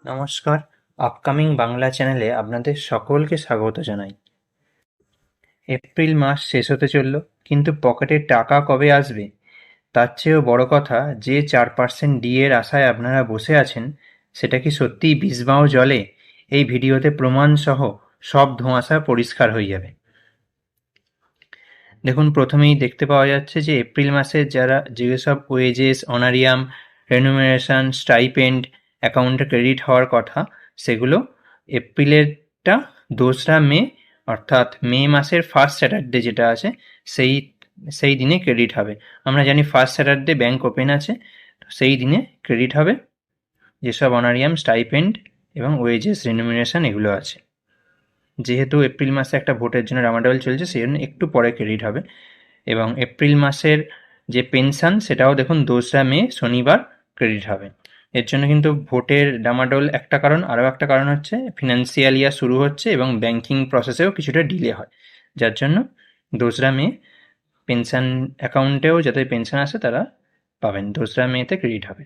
নমস্কার, আপকামিং বাংলা চ্যানেলে আপনাদের সকলকে স্বাগত জানাই। এপ্রিল মাস শেষ হতে চলল, কিন্তু পকেটে টাকা কবে আসবে তার চেয়েও বড় কথা, যে 4% ডিএর আশায় আপনারা বসে আছেন সেটা কি সত্যিই বিষবাও জলে? এই ভিডিওতে প্রমাণসহ সব ধোঁয়াশা পরিষ্কার হয়ে যাবে। দেখুন, প্রথমেই দেখতে পাওয়া যাচ্ছে যে এপ্রিল মাসে যেসব ওয়েজেস, অনারিয়াম, রেনুমারেশন, স্টাইপেন্ড অ্যাকাউন্টে ক্রেডিট হওয়ার কথা, সেগুলো এপ্রিলেরটা 2রা মে, অর্থাৎ মে মাসের ফার্স্ট স্যাটারডে যেটা আছে সেই সেই দিনে ক্রেডিট হবে। আমরা জানি ফার্স্ট স্যাটারডে ব্যাংক ওপেন আছে, তো সেই দিনে ক্রেডিট হবে যেসব অনারিয়াম, স্টাইপেন্ড এবং ওয়েজেস, রেনুমারেশন এগুলো আছে। যেহেতু এপ্রিল মাসে একটা ভোটের জন্য ডামাডোল চলছে, সেই জন্য একটু পরে ক্রেডিট হবে। এবং এপ্রিল মাসের যে পেনশন, সেটাও দেখুন 2রা মে শনিবার ক্রেডিট হবে। এর জন্য কিন্তু ভোটের ডামাডোল একটা কারণ, আরও একটা কারণ হচ্ছে ফিনান্সিয়াল ইয়ার শুরু হচ্ছে এবং ব্যাংকিং প্রসেসেও কিছুটা ডিলে হয়, যার জন্য 2রা মে পেনশন অ্যাকাউন্টেও যাতে পেনশন আসে তারা পাবেন, 2রা মেতে ক্রেডিট হবে।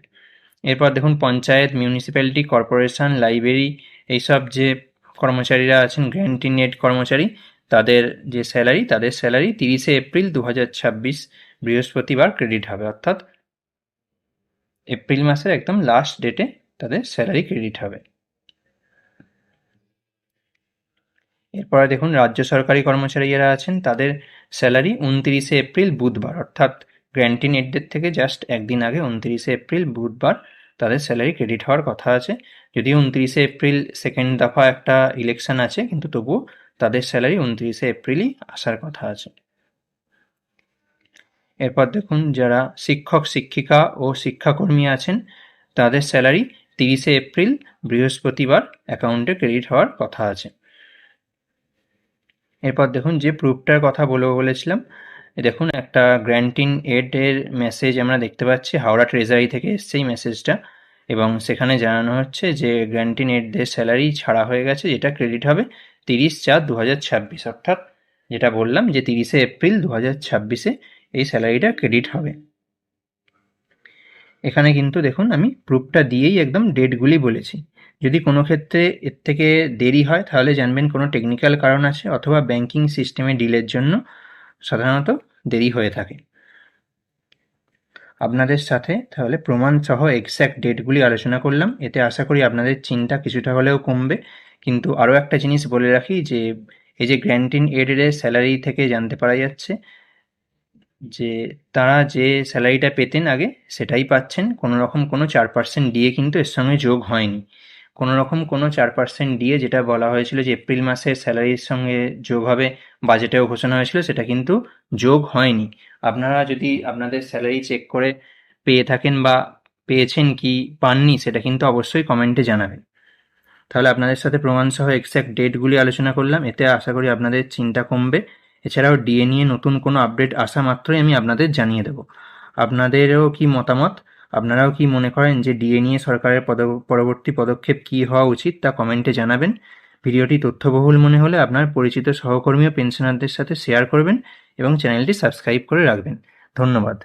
এরপর দেখুন, পঞ্চায়েত, মিউনিসিপ্যালিটি কর্পোরেশন, লাইব্রেরি এইসব যে কর্মচারীরা আছেন, গ্র্যান্টি নেট কর্মচারী, তাদের স্যালারি 30শে এপ্রিল 2026 বৃহস্পতিবার ক্রেডিট হবে, অর্থাৎ এপ্রিল মাসের একদম লাস্ট ডেটে তাদের স্যালারি ক্রেডিট হবে। এরপরে দেখুন, রাজ্য সরকারি কর্মচারী যারা আছেন তাদের স্যালারি 29শে এপ্রিল বুধবার, অর্থাৎ গ্র্যান্টি নেট ডেট থেকে জাস্ট একদিন আগে 29শে এপ্রিল বুধবার তাদের স্যালারি ক্রেডিট হওয়ার কথা আছে। যদিও 29শে এপ্রিল সেকেন্ড দফা একটা ইলেকশন আছে, কিন্তু তবুও তাদের স্যালারি 29শে এপ্রিলই আসার কথা আছে। এরপর দেখুন, যারা শিক্ষক, শিক্ষিকা ও শিক্ষাকর্মী আছেন তাদের স্যালারি 30শে এপ্রিল বৃহস্পতিবার অ্যাকাউন্টে ক্রেডিট হওয়ার কথা আছে। এরপর দেখুন, যে প্রুফটার কথা বলেছিলাম, দেখুন একটা গ্র্যান্টিন এডের মেসেজ আমরা দেখতে পাচ্ছি, হাওড়া ট্রেজারি থেকে এসছে এই মেসেজটা, এবং সেখানে জানানো হচ্ছে যে গ্র্যান্টিন এডদের স্যালারি ছাড়া হয়ে গেছে, যেটা ক্রেডিট হবে 30/4/2026, অর্থাৎ যেটা বললাম যে 30শে এপ্রিল 2026-এ এই স্যালারিটা ক্রেডিট হবে। এখানে কিন্তু দেখুন আমি প্রুফটা দিয়েই একদম ডেটগুলি বলেছি। যদি কোনো ক্ষেত্রে এর থেকে দেরি হয় তাহলে জানবেন কোনো টেকনিক্যাল কারণ আছে, অথবা ব্যাংকিং সিস্টেমে ডিলের জন্য সাধারণত দেরি হয়ে থাকে। আপনাদের সাথে তাহলে প্রমাণসহ এক্স্যাক্ট ডেটগুলি আলোচনা করলাম, এতে আশা করি আপনাদের চিন্তা কিছুটা হলেও কমবে। কিন্তু আরও একটা জিনিস বলে রাখি, যে এই যে গ্র্যান্টিন এডের স্যালারি থেকে জানতে পারা যাচ্ছে যে তারা যে স্যালারিটা পেতেন আগে সেটাই পাচ্ছেন, কোনো রকম কোনো 4% ডিএ কিন্তু এর সঙ্গে যোগ হয়নি। কোনো রকম কোনো 4% ডিএ যেটা বলা হয়েছিল যে এপ্রিল মাসের স্যালারির সঙ্গে যোগ হবে, বাজেটেও ঘোষণা হয়েছিল, সেটা কিন্তু যোগ হয়নি। আপনারা যদি আপনাদের স্যালারি চেক করে পেয়ে থাকেন বা পেয়েছেন কি পাননি, সেটা কিন্তু অবশ্যই কমেন্টে জানাবেন। তাহলে আপনাদের সাথে প্রমাণসহ এক্স্যাক্ট ডেটগুলি আলোচনা করলাম, এতে আশা করি আপনাদের চিন্তা কমবে। এছাড়াও ডিএ নিয়ে নতুন কোনো আপডেট আসা মাত্রই আমি আপনাদের জানিয়ে দেব। আপনাদেরও কি মতামত, আপনারাও কি মনে করেন যে ডিএ নিয়ে সরকারের পরবর্তী পদক্ষেপ কী হওয়া উচিত, তা কমেন্টে জানাবেন। ভিডিওটি তথ্যবহুল মনে হলে আপনার পরিচিত সহকর্মী ও পেনশনারদের সাথে শেয়ার করবেন এবং চ্যানেলটি সাবস্ক্রাইব করে রাখবেন। ধন্যবাদ।